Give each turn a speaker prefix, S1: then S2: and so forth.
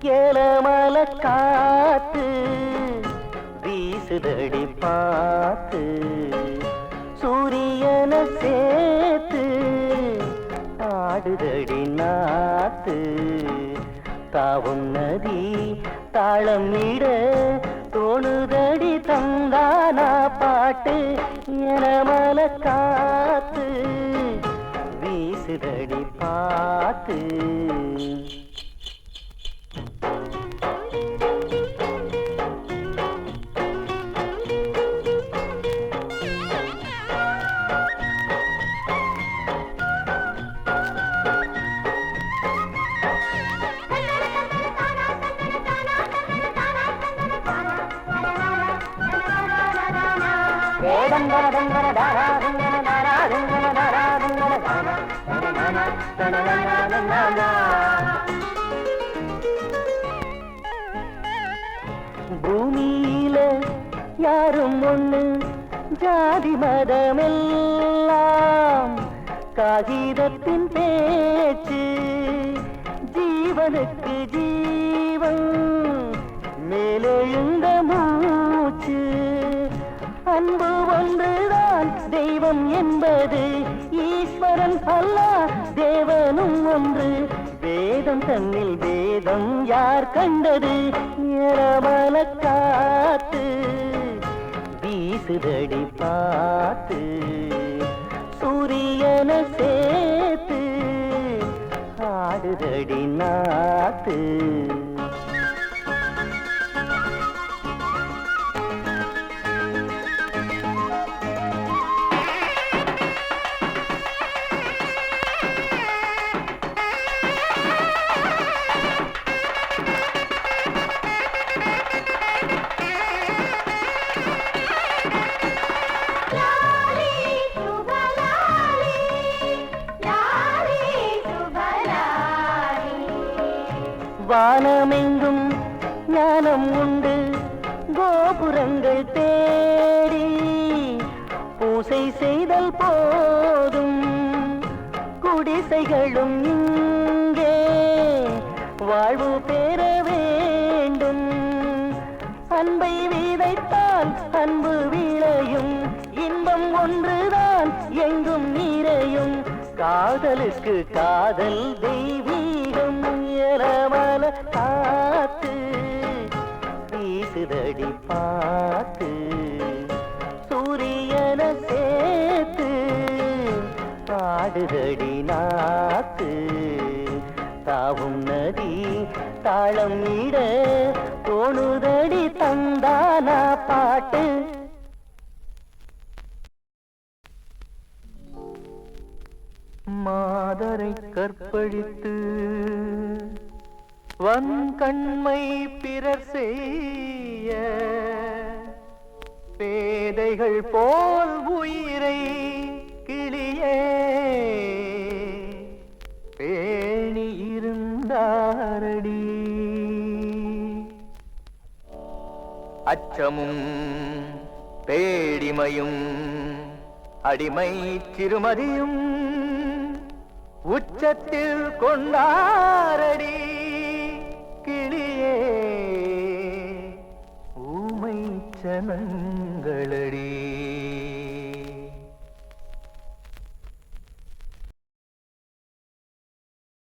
S1: கேளமல காத்து வீசுதடி பார்த்து சூரியன சேர்த்து ஆடுதடி நாத்து தாவும் நதி தாளம் இட தோணுதடி தந்தானா பாட்டு எனமல காத்து வீசுதடி பார்த்து பூமியில யாரும் ஒண்ணு ஜாதி மதமெல்லாம் காகிதத்தின் பேச்சு ஜீவனுக்கு ஜீவன் மேலெழுந்த மூச்சு அன்பு ஒன்றுதான் தெய்வம் என்பது ஈஸ்வரன் அல்ல தேவனும் ஒன்று வேதம் தன்னில் வேதம் யார் கண்டது இரவல காத்து வீசுதடி பார்த்து சூரியன சேர்த்து ஆடுதடி நாத்து வானமெங்கும் ஞானம் உண்டு கோபுரங்கள் தேடி பூசை செய்தல் போதும் குடிசைகளும் இங்கே வாழ்வு பெற வேண்டும் அன்பை விதைத்தால் அன்பு விளையும் இன்பம் ஒன்றுதான் எங்கும் நிறையும் காதலுக்கு காதல் தெய்வீகம் இரவல காத்து வீசுதடி பார்த்து சூரியன சேர்த்து ஆடுதடி நாத்து தாவும் நதி தாளம் இட தோணுதடி தந்தானா பாட்டு மாதரை கற்பழித்து வன்கண்மை பிறர் செய்ய பேதைகள் போல் உயிரை கிளியே பேணி இருந்தாரடி அச்சமும் பேடிமையும் அடிமை சிறுமதியும் உச்சத்தில் கொண்டாரடி கிளியே ஊமை சனங்களடி